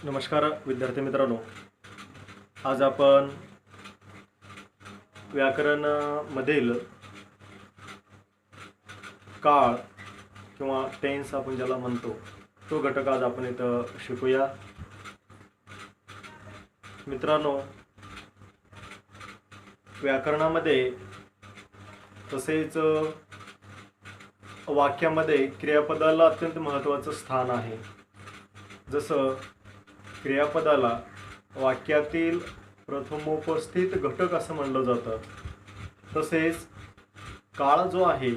नमस्कार विद्यार्थी मित्रांनो, आज आपण व्याकरण मधील काळ किंवा टेन्स आपण ज्याला म्हणतो तो घटक आज आपण इथं शिकूया। मित्रांनो, व्याकरणामध्ये तसेच वाक्यामध्ये क्रियापदाला अत्यंत महत्त्वाचं स्थान आहे। जसं क्रियापदाला वाक्यातील प्रथमोपस्थित घटक असं म्हणलं जातं, तसेच काळ जो आहे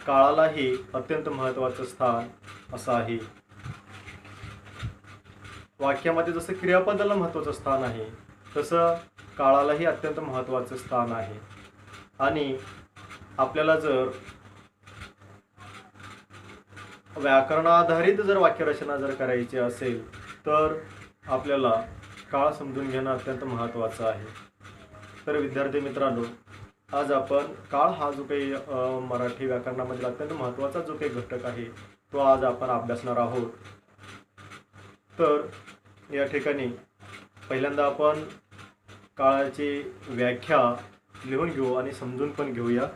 काळालाही अत्यंत महत्त्वाचं स्थान असं आहे। वाक्यामध्ये जसं क्रियापदाला महत्त्वाचं स्थान आहे तसं काळालाही अत्यंत महत्त्वाचं स्थान आहे। आणि आपल्याला जर व्याकरणाधारित वाक्यरचना करायची असेल तर आपल्याला काळ समजून घेणं अत्यंत महत्त्वाचं आहे। तर विद्यार्थी मित्रांनो, आज आपण काळ हा जो काही मराठी व्याकरणामधील अत्यंत महत्त्वाचा जो काही घटक आहे तो आज आपण अभ्यासणार आहोत। तर या ठिकाणी पहिल्यांदा आपण काळाची व्याख्या लिहून घेऊ आणि समजून पण घेऊया।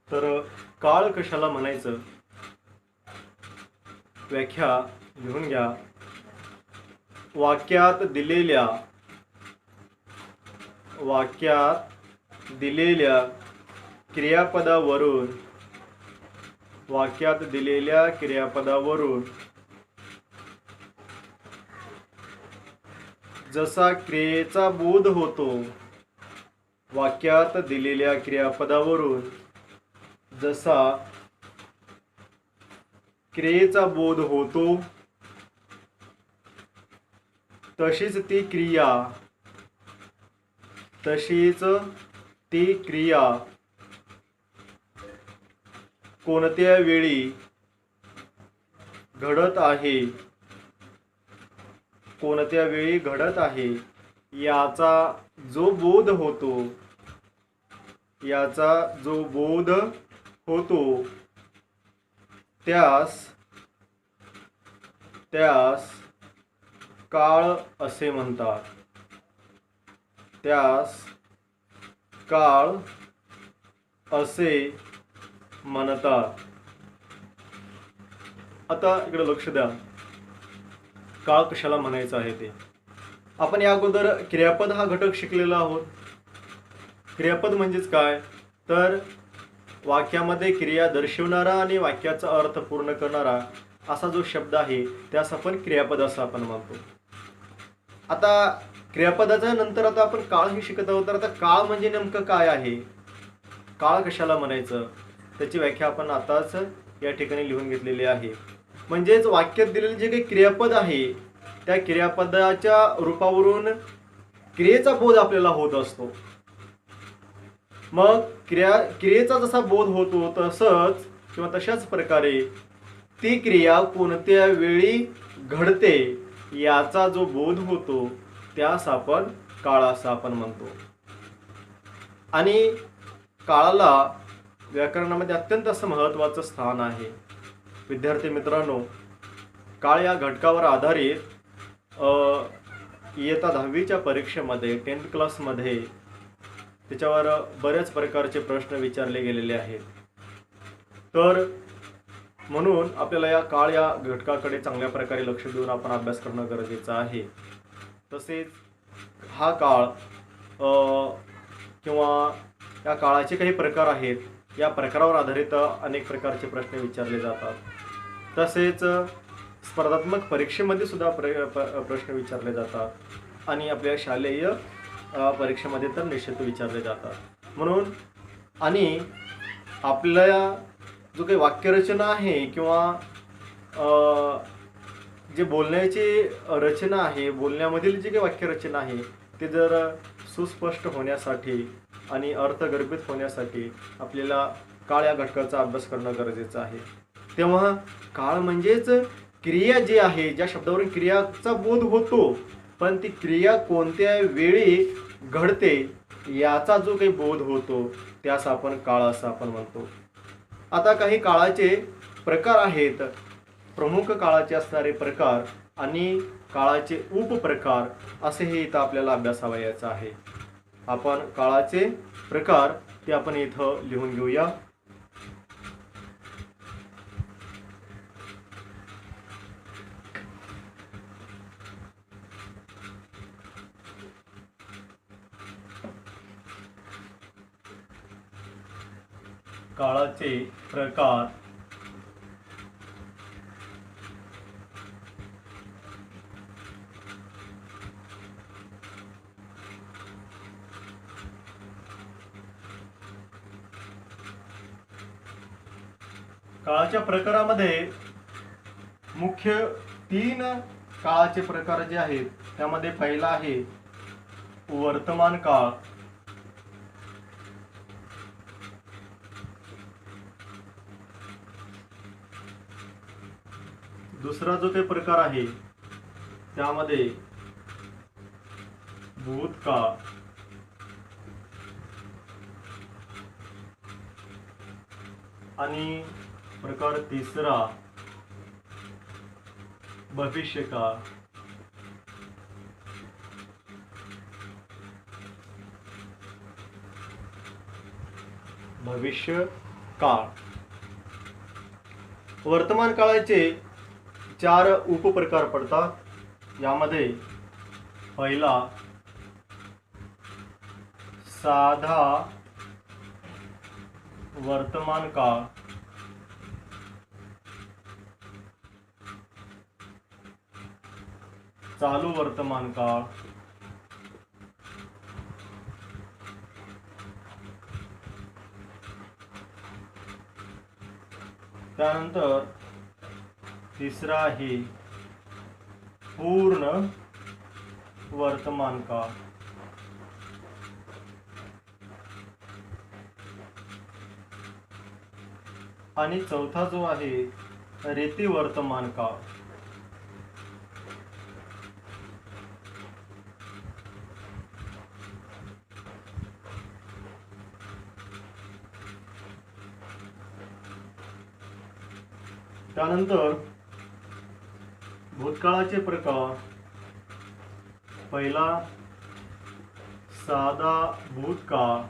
तर काळ कशाला म्हणायचं, व्याख्या लिहून घ्या। वाक्यात दिलेल्या क्रियापदावरून जसा क्रियेचा बोध होतो, वाक्यात दिलेल्या क्रियापदावरून जसा क्रियेचा बोध होतो तशीच ती क्रिया कोणत्या वेळी घडत आहे याचा जो बोध होतो त्यास काळ असे म्हणतात। आता इकडे लक्ष द्या, काळ कशाला म्हणायचं आहे ते आपण या अगोदर क्रियापद हा घटक शिकलेला आहोत। क्रियापद म्हणजेच काय, तर वाक्यामध्ये क्रिया दर्शवणारा आणि वाक्याचा अर्थ पूर्ण करणारा असा जो शब्द आहे त्यास आपण क्रियापद असं आपण म्हणतो। आता क्रियापदाच्या नंतर आता आपण काळ हे शिकत आहोत। तर आता काळ म्हणजे नेमकं काय आहे, काळ कशाला म्हणायचं त्याची व्याख्या आपण आताच या ठिकाणी लिहून घेतलेली आहे। म्हणजेच वाक्यात दिलेले जे काही क्रियापद आहे त्या क्रियापदाच्या रूपावरून क्रियेचा बोध आपल्याला होत असतो। मग क्रियेचा जसा बोध होतो तसंच किंवा तशाच प्रकारे ती क्रिया कोणत्या वेळी घडते याचा जो बोध होतो त्यास आपण काळ असं आपण म्हणतो। आणि काळाला व्याकरणामध्ये अत्यंत असं महत्त्वाचं स्थान आहे। विद्यार्थी मित्रांनो, काळ या घटकावर आधारित इयत्ता 10वीच्या परीक्षेमध्ये 10th क्लासमध्ये त्याच्यावर बऱ्याच प्रकारचे प्रश्न विचारले गेलेले आहेत। तर म्हणून आपल्याला या काळ या घटकाकडे चांगल्या प्रकारे लक्ष देऊन आपण अभ्यास करणं गरजेचं आहे। तसेच हा काळ किंवा या काळाचे काही प्रकार आहेत, या प्रकारावर आधारित अनेक प्रकारचे प्रश्न विचारले जातात। तसेच स्पर्धात्मक परीक्षेमध्ये सुद्धा प्रश्न विचारले जातात आणि आपल्या शालेय परीक्षेमध्ये तर निश्चित विचारले जातात. म्हणून आणि आपल्या जो काही वाक्यरचना आहे किंवा जे बोलण्याची रचना आहे, बोलण्यामधील जी काही वाक्यरचना आहे ते जर सुस्पष्ट होण्यासाठी आणि अर्थगर्भित होण्यासाठी आपल्याला काळ या घटकाचा अभ्यास करणं गरजेचं आहे. तेव्हा काळ म्हणजेच क्रिया जी आहे, ज्या शब्दावरून क्रियाचा बोध होतो, पण ती क्रिया कोणत्या वेळी घडते याचा जो काही बोध होतो त्यास आपण काळ असं आपण म्हणतो. आता काही काळाचे प्रकार आहेत, प्रमुख काळाचे असणारे प्रकार आणि काळाचे उपप्रकार असे हे इथं आपल्याला अभ्यासावयाचं आहे. आपण काळाचे प्रकार ते आपण इथं लिहून घेऊया. काळाचे प्रकार. काळाच्या प्रकारामध्ये मुख्य 3 काळाचे प्रकार जे आहेत त्यामध्ये पहिला आहे वर्तमान काळ. दुसरा जो काही प्रकार आहे त्यामध्ये भूतकाळ. आणि प्रकार तिसरा भविष्यकाळ. भविष्यकाळ. वर्तमान काळाचे 4 उपप्रकार पडतात. यामध्ये पहिला साधा वर्तमान काळ. चालू वर्तमान काळ. त्यानंतर तिसरा आहे पूर्ण वर्तमान काळ. आणि चौथा जो आहे रीती वर्तमान काळ. त्यानंतर भूतकाळाचे प्रकार. पहिला साधा भूतकाळ.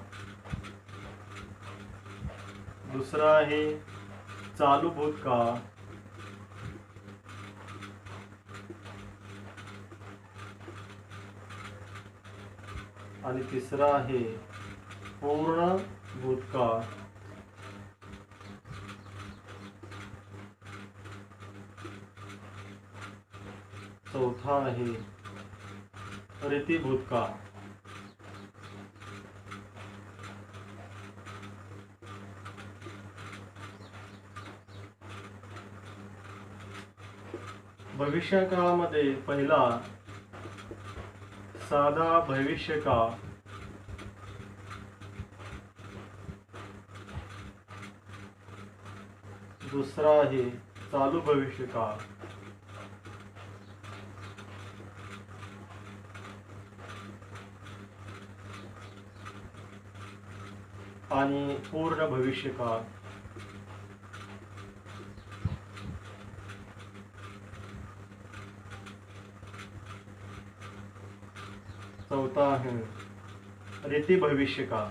दुसरा आहे चालू भूतकाळ. आणि तिसरा आहे पूर्ण भूतकाळ. चौथा आहे रीती भूतकाळ. भविष्यकाळामध्ये पहिला साधा भविष्यकाळ. दुसरा आहे चालू भविष्यकाळ. आणि पूर्ण भविष्यकाळ. चौथा आहे रीती भविष्यकाळ.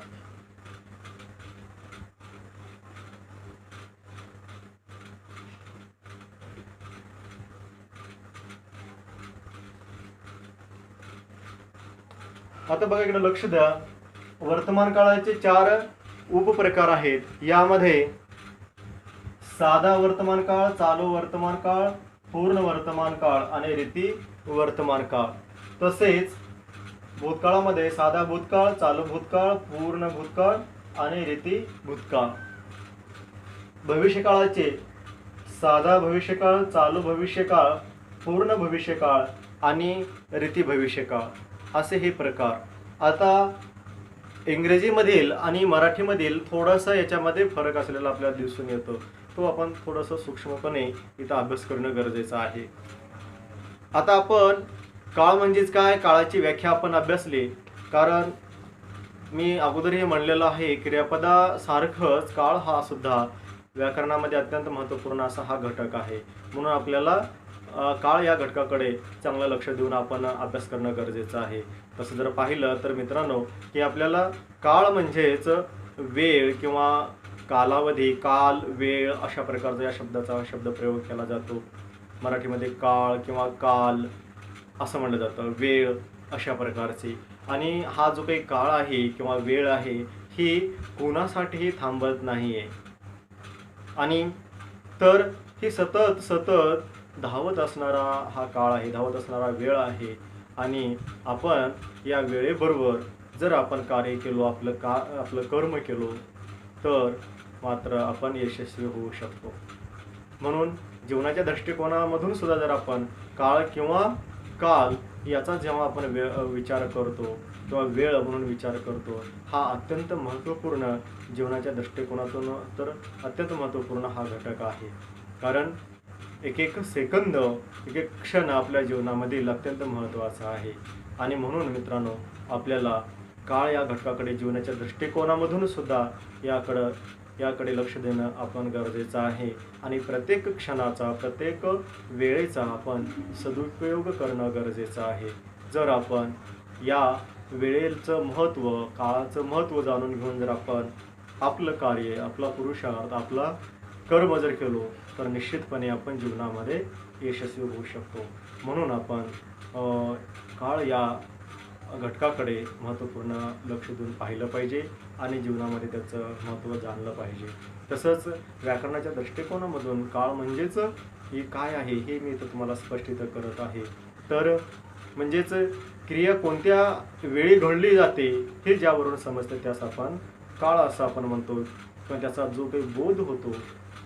आता बघा इकडे लक्ष द्या. वर्तमान काळाचे 4 उपप्रकार आहेत. यामध्ये साधा वर्तमान काळ, चालू वर्तमान काळ, पूर्ण वर्तमान काळ आणि रीती वर्तमान काळ. तसेच भूतकाळामध्ये साधा भूतकाळ, चालू भूतकाळ, पूर्ण भूतकाळ आणि रीती भूतकाळ. भविष्यकाळाचे साधा भविष्यकाळ, चालू भविष्यकाळ, पूर्ण भविष्यकाळ आणि रीती भविष्यकाळ असे हे प्रकार. आता इंग्रजीमधील आणि मराठीमधील थोडासा याच्यामध्ये फरक असलेला आपल्याला दिसून येतो. तो आपण थोडंसं सूक्ष्मपणे इथं अभ्यास करणं गरजेचं आहे. आता आपण काळ म्हणजेच काय, काळाची व्याख्या आपण अभ्यासली. कारण मी अगोदर हे म्हणलेलं आहे, क्रियापदासारखंच काळ हा सुद्धा व्याकरणामध्ये अत्यंत महत्त्वपूर्ण असा हा घटक आहे. म्हणून आपल्याला काळ या घटकाकडे चांगलं लक्ष देऊन आपण अभ्यास करणं गरजेचं आहे. तसं जर पाहिलं तर मित्रांनो, की आपल्याला काळ म्हणजेच वेळ किंवा कालावधी, काल, वेळ अशा प्रकारचा या शब्दाचा शब्दप्रयोग केला जातो. मराठीमध्ये काळ किंवा काल असं म्हणलं जातं, वेळ अशा प्रकारची. आणि हा जो काही काळ आहे किंवा वेळ आहे ही कोणासाठीही थांबत नाही आहे, आणि तर ही सतत सतत धावत असणारा हा काळ आहे, धावत असणारा वेळ आहे. आणि आपण या वेळेबरोबर जर आपण कार्य केलो, आपलं कर्म केलो तर मात्र आपण यशस्वी होऊ शकतो. म्हणून जीवनाच्या दृष्टिकोनामधून सुद्धा जर आपण काळ किंवा काल याचा जेव्हा आपण विचार करतो किंवा वेळ म्हणून विचार करतो, हा अत्यंत महत्त्वपूर्ण जीवनाच्या दृष्टिकोनातून तर अत्यंत महत्त्वपूर्ण हा घटक आहे. कारण एक एक सेकंद, एक एक क्षण आपल्या जीवनामधील अत्यंत महत्त्वाचा आहे. आणि म्हणून मित्रांनो, आपल्याला काळ या घटकाकडे जीवनाच्या दृष्टिकोनामधून सुद्धा याकडे लक्ष देणं आपण गरजेचं आहे. आणि प्रत्येक क्षणाचा, प्रत्येक वेळेचा आपण सदुपयोग करणं गरजेचं आहे. जर आपण या वेळेचं महत्त्व, काळाचं महत्त्व जाणून घेऊन जर आपण आपलं कार्य, आपला पुरुषार्थ, आपला कर्म जर केलो तर निश्चितपणे आपण जीवनामध्ये यशस्वी होऊ शकतो. म्हणून आपण काळ या घटकाकडे महत्त्वपूर्ण लक्ष देऊन पाहिलं पाहिजे आणि जीवनामध्ये त्याचं महत्त्व जाणलं पाहिजे. तसंच व्याकरणाच्या दृष्टिकोनामधून काळ म्हणजेच ही काय आहे हे मी इथं तुम्हाला स्पष्टीत करत आहे. तर म्हणजेच क्रिया कोणत्या वेळी घडली जाते हे ज्यावरून समजतं त्यास आपण काळ असं आपण म्हणतो, किंवा त्याचा जो काही बोध होतो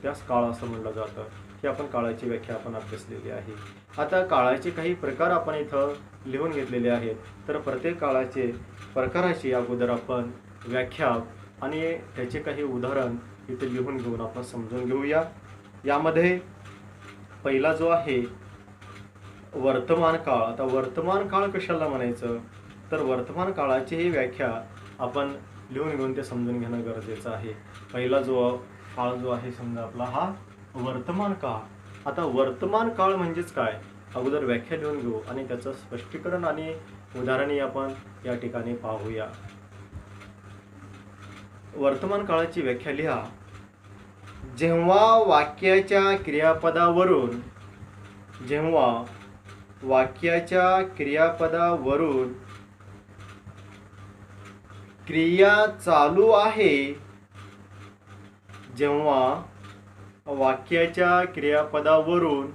त्यास काळ असं म्हणलं जातं. ही आपण काळाची व्याख्या आपण अभ्यासलेली आहे. आता काळाचे काही प्रकार आपण इथं लिहून घेतलेले आहेत. तर प्रत्येक काळाचे प्रकाराची अगोदर आपण व्याख्या आणि त्याचे काही उदाहरण इथे लिहून घेऊन आपण समजून घेऊया. यामध्ये पहिला जो आहे वर्तमान काळ. आता वर्तमान काळ कशाला म्हणायचं, तर वर्तमान काळाची ही व्याख्या आपण लिहून घेऊन ते समजून घेणं गरजेचं आहे. पहिला जो काळ जो आहे समजा आपला हा वर्तमान काळ. आता वर्तमान काळ म्हणजेच काय, अगोदर व्याख्या लिहून घेऊ आणि त्याचं स्पष्टीकरण आणि उदाहरणे आपण या ठिकाणी पाहूया. वर्तमान काळाची व्याख्या लिहा. जेव्हा वाक्याच्या क्रियापदावरून क्रिया चालू आहे, जेव्हा वाक्याच्या क्रियापदावरून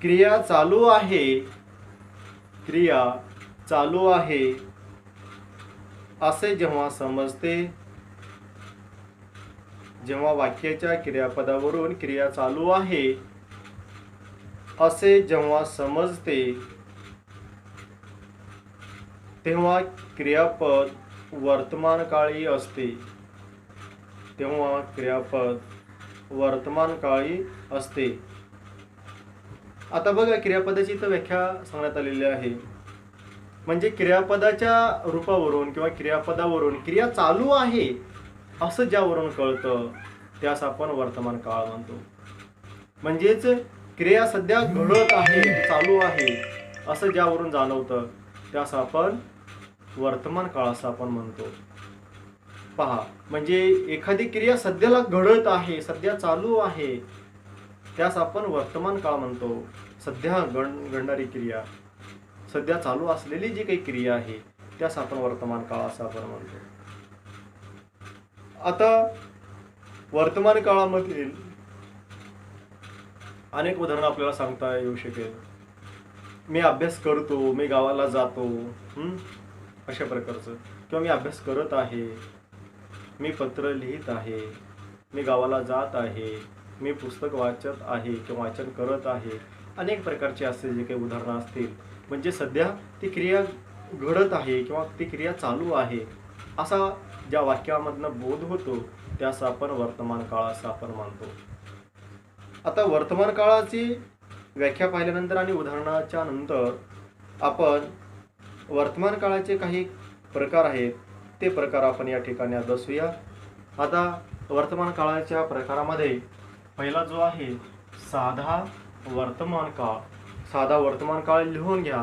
क्रिया चालू आहे असे जेव्हा समजते, जेव्हा वाक्याच्या क्रियापदावरून क्रिया चालू आहे असे जेव्हा समजते, तेव्हा क्रियापद वर्तमान काळी असते. आता बघा, क्रियापदाची तर व्याख्या सांगण्यात आलेली आहे. म्हणजे क्रियापदाच्या रूपावरून किंवा क्रियापदावरून क्रिया चालू आहे असं ज्यावरून कळतं त्यास आपण वर्तमान काळ म्हणतो. म्हणजेच क्रिया सध्या घडत आहे, चालू आहे असं ज्यावरून जाणवतं त्यास आपण वर्तमान काळ असं आपण म्हणतो. पहा, म्हणजे एखादी क्रिया सध्याला घडत आहे, सध्या चालू आहे, त्यास आपण वर्तमान काळ म्हणतो. सध्या घडणारी क्रिया, सध्या चालू असलेली जी काही क्रिया आहे त्यास आपण वर्तमान काळ असं आपण म्हणतो. आता वर्तमान काळामधील अनेक उदाहरणं आपल्याला सांगता येऊ शकेल. मी अभ्यास करतो, मी गावाला जातो, अशा प्रकारचं. किंवा मी अभ्यास करत आहे, मी पत्र लिहित आहे, मी गावाला जात आहे, मी पुस्तक वाचत आहे किंवा वाचन करत आहे. अनेक प्रकारचे असे जे काही उदाहरणं असतील, म्हणजे सध्या ती क्रिया घडत आहे किंवा ती क्रिया चालू आहे असा ज्या वाक्यामधनं बोध होतो त्यास आपण वर्तमान काळ असं आपण मानतो. आता वर्तमान काळाची व्याख्या पाहिल्यानंतर आणि उदाहरणाच्या नंतर आपण वर्तमान काळाचे काही प्रकार आहेत ते प्रकार आपण या ठिकाणी अभ्यासूया. आता वर्तमान काळाच्या प्रकारामध्ये पहिला जो आहे साधा वर्तमान काळ. साधा वर्तमान काळ लिहून घ्या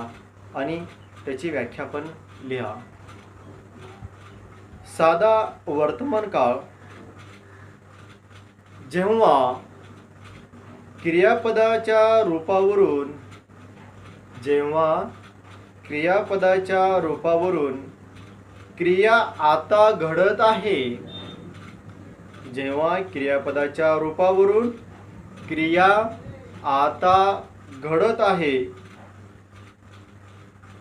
आणि त्याची व्याख्या पण लिहा. साधा वर्तमान काळ जेव्हा क्रियापदाच्या रूपावरून क्रिया आता घडत आहे. जेव्हा क्रियापदाच्या रूपावरून क्रिया आता घडत आहे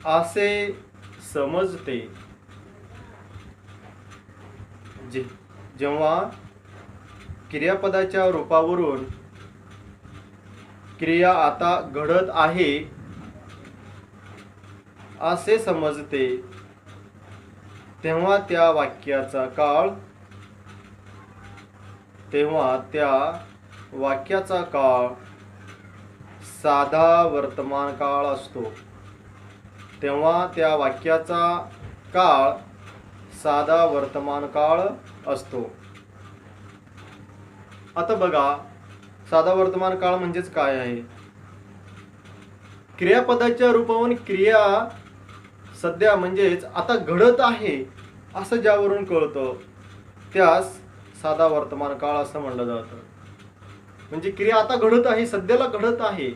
असे समजते. जेव्हा क्रियापदाच्या रूपावरून क्रिया आता घडत आहे असे समजते तेव्हा त्या वाक्याचा काळ साधा वर्तमान काळ असतो. तेव्हा त्या वाक्याचा काळ साधा वर्तमान काळ असतो. आता बघा, साधा वर्तमान काळ म्हणजेच काय आहे? क्रियापदाच्या रूपावरून क्रिया सध्या म्हणजेच आता घडत आहे असं ज्यावरून कळतं त्यास साधा वर्तमान काळ असं म्हणलं जातं. म्हणजे क्रिया आता घडत आहे, सध्याला घडत आहे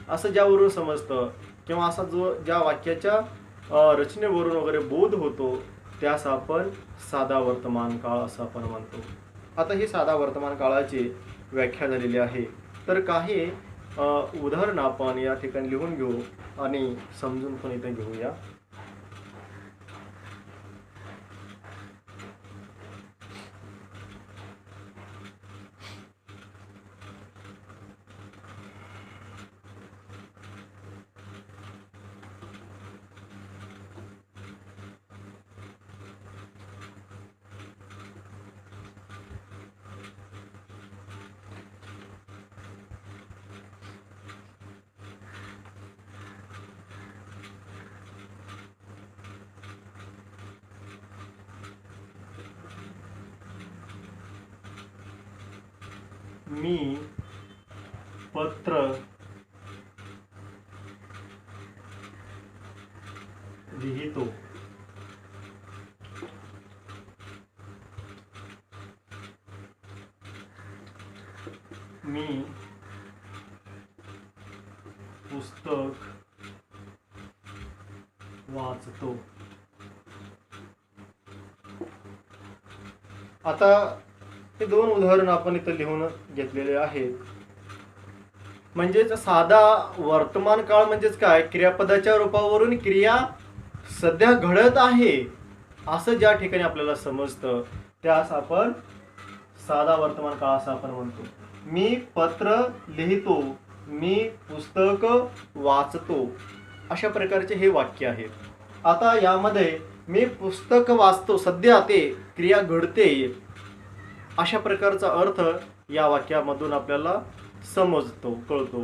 असं ज्यावरून समजतं किंवा असा ज्या वाक्याच्या रचनेवरून वगैरे बोध होतो त्यास आपण साधा वर्तमान काळ असं आपण म्हणतो. आता ही साधा वर्तमान काळाची व्याख्या झालेली आहे. तर काही उदाहरणं आपण या ठिकाणी लिहून घेऊ आणि समजून पण इथे घेऊया. मी पत्र लिहितो. मी पुस्तक वाचतो. आता हे दोन उदाहरण आपण इथं लिहून घेतलेले आहेत. म्हणजेच साधा वर्तमान काळ म्हणजेच काय? क्रियापदाच्या रूपावरून क्रिया सध्या घडत आहे असं ज्या ठिकाणी आपल्याला समजतं त्यास आपण साधा वर्तमान काळ असं आपण म्हणतो. मी पत्र लिहितो, मी पुस्तक वाचतो, अशा प्रकारचे हे वाक्य आहेत. आता यामध्ये मी पुस्तक वाचतो, सध्या ते क्रिया घडते अशा प्रकारचा अर्थ या वाक्यामधून आपल्याला समजतो, कळतो.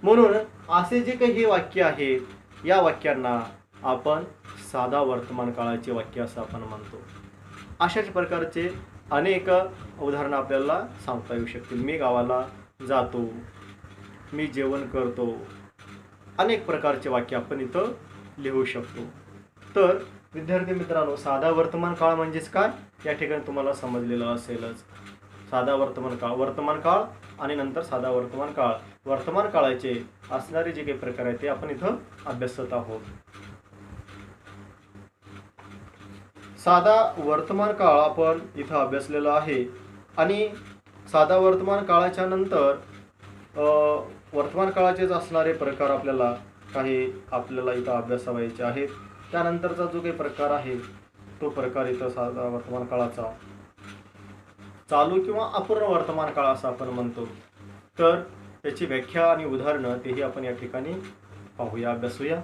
म्हणून असे जे काही हे वाक्य आहेत या वाक्यांना आपण साधा वर्तमान काळाचे वाक्य असं आपण म्हणतो. अशाच प्रकारचे अनेक उदाहरणं आपल्याला सांगता येऊ शकतील. मी गावाला जातो, मी जेवण करतो, अनेक प्रकारचे वाक्य आपण इथं लिहू शकतो. तर विद्यार्थी मित्रांनो, साधा वर्तमान काळ म्हणजेच काय या ठिकाणी तुम्हाला समजलेलं असेलच. साधा वर्तमान काळ आणि नंतर साधा वर्तमान काळ. वर्तमान काळाचे असणारे जे काही प्रकार आहेत ते आपण इथं अभ्यासत आहोत. साधा वर्तमान काळ आपण इथं अभ्यासलेला आहे आणि साधा वर्तमान काळाच्या नंतर वर्तमान काळाचेच असणारे प्रकार आपल्याला इथं अभ्यासावायचे आहेत. त्यानंतरचा जो काही प्रकार आहे तो प्रकार इथं साधा वर्तमान काळाचा चालू किंवा अपूर्ण वर्तमान काळ असं आपण म्हणतो. तर त्याची व्याख्या आणि उदाहरणं तेही आपण या ठिकाणी पाहूया, अभ्यासूया.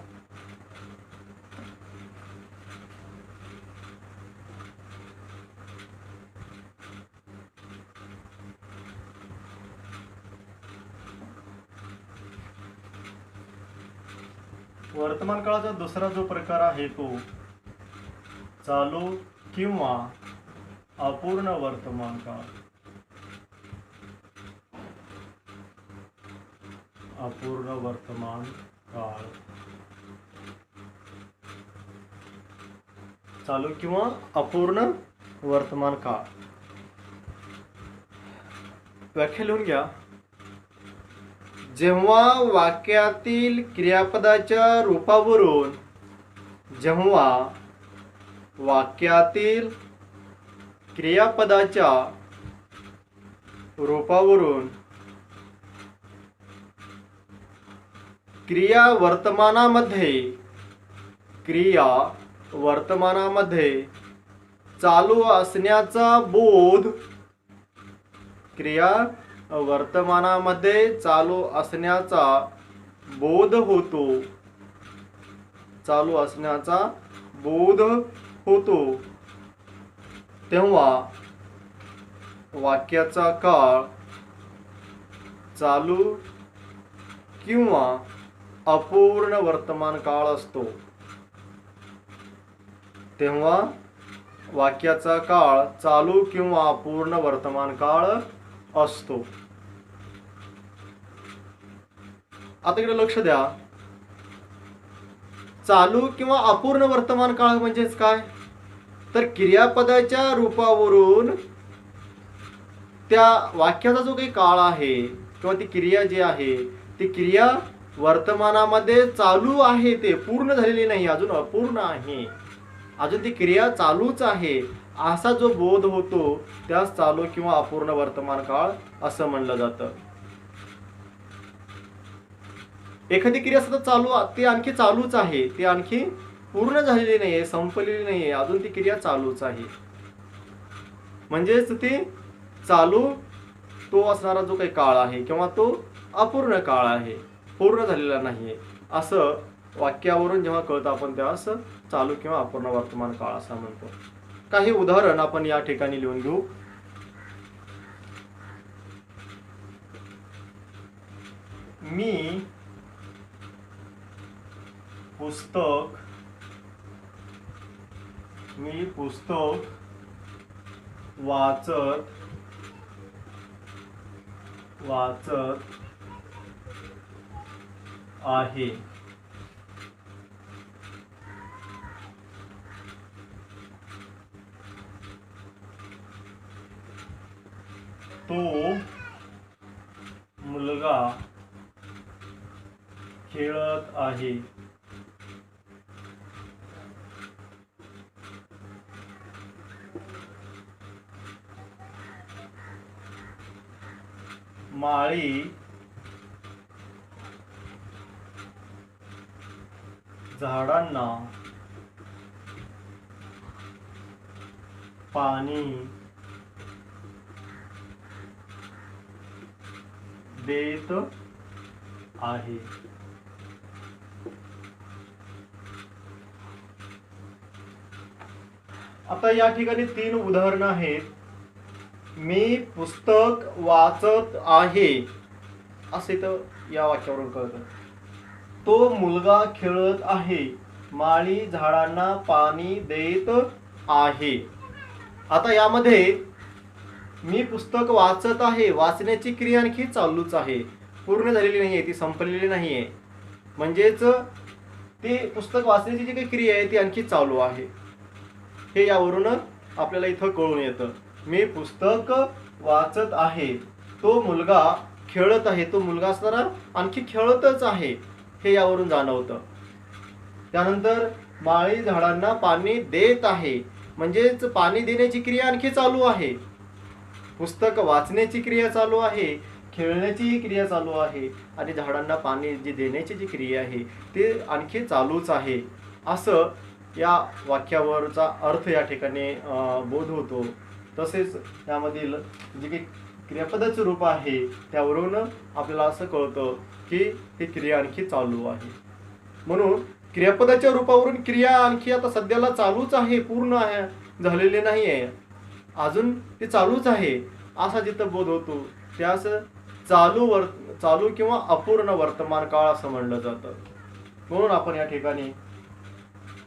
वर्तमान काळाचा दुसरा जो प्रकार आहे तो चालू किंवा अपूर्ण वर्तमान काळ. अपूर्ण वर्तमान काळ, चालू किंवा अपूर्ण वर्तमान काळ. व्याख्या लिहून घ्या. जेव्हा वाक्यातील क्रियापदाच्या रूपावरून क्रिया वर्तमानामध्ये चालू असण्याचा बोध होतो तेव्हा वाक्याचा काळ चालू किंवा अपूर्ण वर्तमान काळ असतो. आता इकडे लक्ष द्या. चालू किंवा अपूर्ण वर्तमान काळ म्हणजेच काय, तर क्रियापदाच्या रूपावरून त्या वाक्याचा जो काही काळ आहे किंवा ती क्रिया जी आहे ती क्रिया वर्तमानामध्ये चालू आहे, ते पूर्ण झालेली नाही, अजून अपूर्ण आहे, अजून ती क्रिया चालूच आहे असा जो बोध होतो त्यास चालू किंवा अपूर्ण वर्तमान काळ असं म्हणलं जातं. एखादी क्रिया सतत ती आणखी चालूच आहे, ती आणखी पूर्ण झालेली नाहीये, संपलेली नाहीये, अजून ती क्रिया चालूच आहे, म्हणजेच ती चालू तो असणारा जो काही काळ आहे किंवा तो अपूर्ण काळ आहे, पूर्ण झालेला नाहीये असं वाक्यावरून जेव्हा कळतं आपण त्यास चालू किंवा अपूर्ण वर्तमान काळ असं म्हणतो. काही उदाहरण आपण या ठिकाणी लिहून घेऊ. मी पुस्तक वाचत आहे. तो मुलगा खेळत आहे. माळी झाडांना पाणी देत आहे. आता या ठिकाणी 3 उदाहरणं आहेत. मी पुस्तक वाचत आहे असे तर या वाक्यावरून कळतं. तो मुलगा खेळत आहे. माळी झाडांना पाणी देत आहे. आता यामध्ये मी पुस्तक वाचत आहे, वाचण्याची क्रिया आणखी चालूच आहे, पूर्ण झालेली नाहीये, ती संपलेली नाहीये, म्हणजेच ती पुस्तक वाचण्याची जी काही क्रिया आहे ती आणखी चालू आहे. हे यावरून आपल्याला इथं कळून येतं. मी पुस्तक वाचत आहे, तो मुलगा खेळत आहे, तो मुलगा असणारा आणखी खेळतच आहे हे यावरून जाणवतं. त्यानंतर माळी झाडांना पाणी देत आहे, म्हणजेच पाणी देण्याची क्रिया आणखी चालू आहे. पुस्तक वाचण्याची क्रिया चालू आहे खेळण्याची ही क्रिया चालू आहे आणि झाडांना पाणी जी देण्याची जी क्रिया आहे ते आणखी चालूच आहे, असं या वाक्यावरचा अर्थ या ठिकाणी बोध होतो. तसेच यामधील जे काही क्रियापदाचं रूप आहे त्यावरून आपल्याला असं कळतं की ही क्रिया आणखी चालू आहे. म्हणून क्रियापदाच्या रूपावरून क्रिया आणखी आता सध्याला चालूच आहे, पूर्ण आहे झालेली नाही आहे, अजून ते चालूच आहे असा जिथं बोध होतो त्यास चालू किंवा अपूर्ण वर्तमान काळ असं म्हणलं जातं. म्हणून आपण या ठिकाणी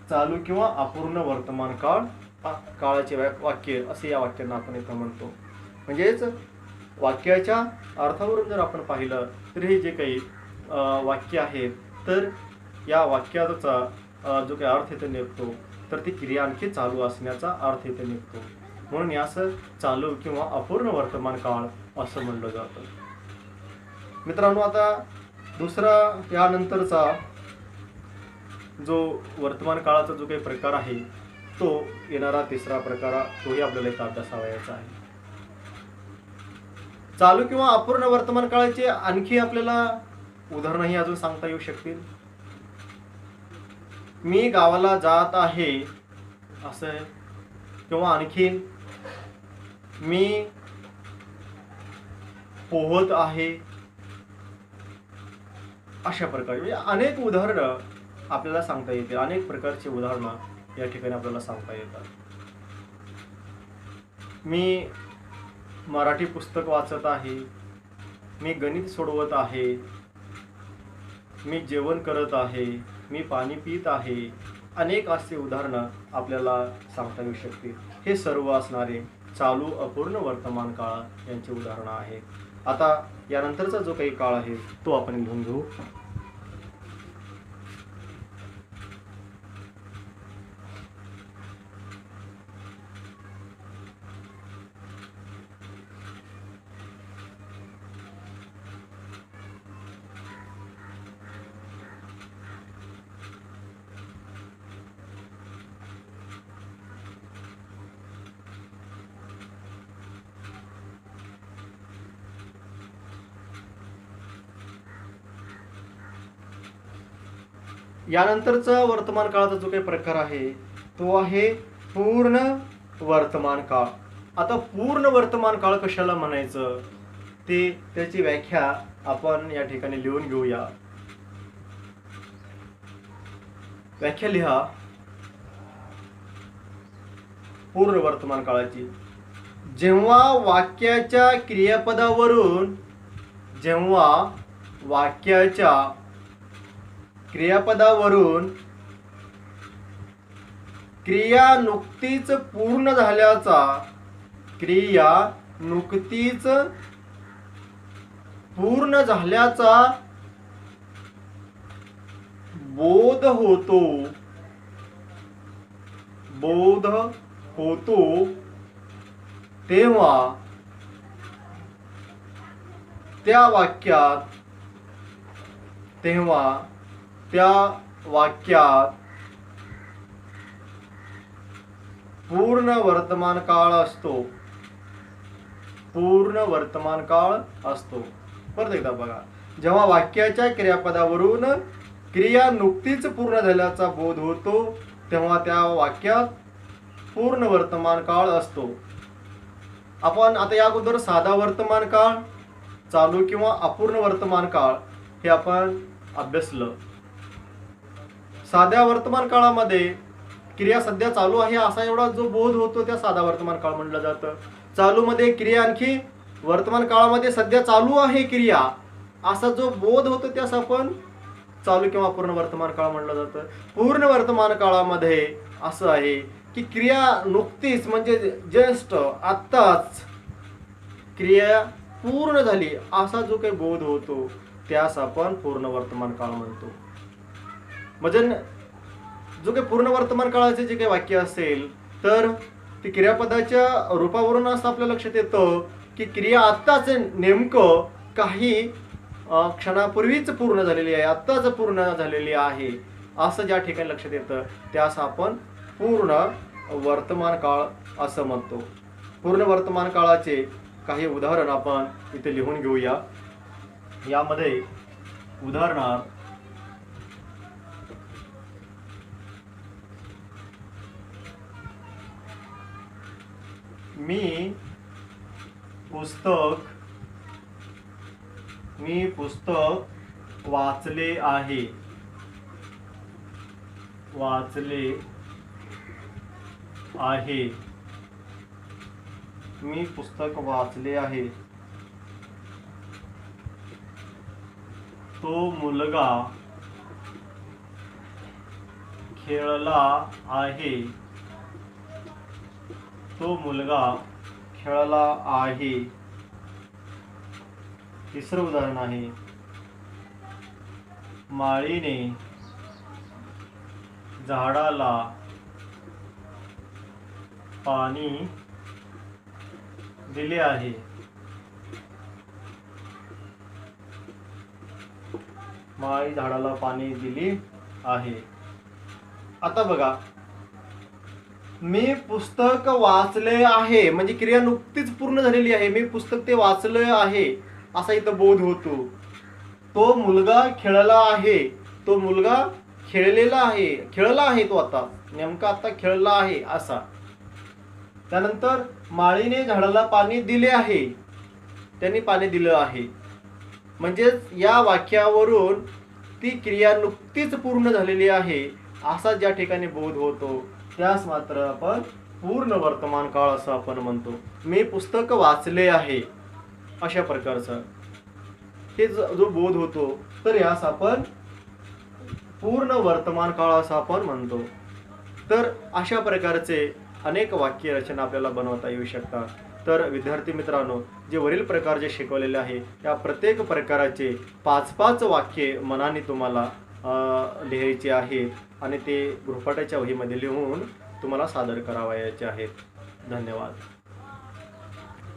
चालू किंवा अपूर्ण वर्तमान काळाचे वाक्य असे या वाक्यांना आपण इथं म्हणतो. म्हणजेच वाक्याच्या अर्थावरून जर आपण पाहिलं तर हे जे काही वाक्य आहेत तर या वाक्याचा जो काही अर्थ इथे निघतो तर ती क्रिया आणखी चालू असण्याचा अर्थ इथे निघतो. म्हणून यास चालू किंवा अपूर्ण वर्तमान काळ असं म्हणलं जातं. मित्रांनो, आता दुसरा यानंतरचा जो वर्तमान काळाचा जो काही प्रकार आहे तो येणारा तिसरा प्रकार तोही आपल्याला इथं अभ्यासावयाचा आहे. चालू किंवा अपूर्ण वर्तमान काळाचे आणखी आपल्याला उदाहरणही अजून सांगता येऊ शकतील. मी गावाला जात आहे असं, किंवा आणखीन मी पोहत आहे, अशा प्रकारे म्हणजे अनेक उदाहरणं आपल्याला सांगता येतील. अनेक प्रकारची उदाहरणं या ठिकाणी आपल्याला सांगता येतात. मी मराठी पुस्तक वाचत आहे, मी गणित सोडवत आहे, मी जेवण करत आहे, मी पाणी पित आहे, अनेक असे उदाहरणं आपल्याला सांगता येऊ शकतील. हे सर्व असणारे चालू अपूर्ण वर्तमान काळ यांची उदाहरणं आहेत. आता यानंतरचा जो काही काळ आहे तो आपण लिहून घेऊ. यानंतरचा वर्तमान काळाचा जो काही प्रकार आहे तो आहे पूर्ण वर्तमान काळ. आता पूर्ण वर्तमान काळ कशाला म्हणायचं ते त्याची व्याख्या आपण या ठिकाणी लिहून घेऊया. व्याख्या लिहा पूर्ण वर्तमान काळाची. जेव्हा वाक्याच्या क्रियापदावरून क्रिया नुकतीच पूर्ण झाल्याचा बोध होतो तेव्हा त्या वाक्यात पूर्ण वर्तमान काळ असतो. परत एकदा बघा. जेव्हा वाक्याच्या क्रियापदावरून क्रिया नुकतीच पूर्ण झाल्याचा बोध होतो तेव्हा त्या वाक्यात पूर्ण वर्तमान काळ असतो. आपण आता या अगोदर साधा वर्तमान काळ, चालू किंवा अपूर्ण वर्तमान काळ हे आपण अभ्यासलं. साध्या वर्तमान काळामध्ये क्रिया सध्या चालू आहे असा एवढा जो बोध होतो त्या साधा वर्तमान काळ म्हणलं जातं. चालू मध्ये क्रिया आणखी वर्तमान काळामध्ये सध्या चालू आहे क्रिया असा जो बोध होतो त्यास आपण चालू किंवा पूर्ण वर्तमान काळ म्हणलं जातं. पूर्ण वर्तमान काळामध्ये असं आहे की क्रिया नुकतीच म्हणजे जस्ट आत्ताच क्रिया पूर्ण झाली असा जो काही बोध होतो त्यास आपण पूर्ण वर्तमान काळ म्हणतो. म्हणजे जो काही पूर्ण वर्तमान काळाचे जे काही वाक्य असेल तर ती क्रियापदाच्या रूपावरून असं आपल्या लक्षात येतं की क्रिया आत्ताच नेमकं काही क्षणापूर्वीच पूर्ण झालेली आहे, आत्ताच पूर्ण झालेली आहे असं ज्या ठिकाणी लक्षात येतं त्यास आपण पूर्ण वर्तमान काळ असं म्हणतो. पूर्ण वर्तमान काळाचे काही उदाहरण आपण इथे लिहून घेऊया. यामध्ये उदाहरणार्थ मी पुस्तक वाचले आहे. मी पुस्तक वाचले आहे. तो मुलगा खेळला आहे. तिसरं उदाहरण आहे, माळीने झाडाला पाणी दिले आहे. माळी झाडाला पाणी दिली आहे. आता बघा, मी पुस्तक वाचले आहे म्हणजे क्रिया नुकतीच पूर्ण झालेली आहे. मी पुस्तक ते वाचले आहे असा इथं बोध होतो. तो मुलगा खेळला आहे. तो मुलगा खेळलेला आहे. खेळला आहे तो आता नेमका आता खेळला आहे असा. त्यानंतर माळीने झाडाला पाणी दिले आहे. त्यांनी पाणी दिलं आहे. म्हणजेच या वाक्यावरून ती क्रिया नुकतीच पूर्ण झालेली आहे असा ज्या ठिकाणी बोध होतो त्यास मात्र आपण पूर्ण वर्तमान काळ असं आपण म्हणतो. मी पुस्तक वाचले आहे अशा प्रकारचा हे जो बोध होतो तर यास आपण पूर्ण वर्तमान काळ असं आपण म्हणतो. तर अशा प्रकारचे अनेक वाक्य रचना आपल्याला बनवता येऊ शकतात. तर विद्यार्थी मित्रांनो, जे वरील प्रकार जे शिकवलेले आहे त्या प्रत्येक प्रकाराचे 5-5 वाक्ये मनाने तुम्हाला लिहायचे आहेत आणि ते गृहपाठाच्या वहीमध्ये लिहून तुम्हाला सादर करावयाचे आहेत. धन्यवाद.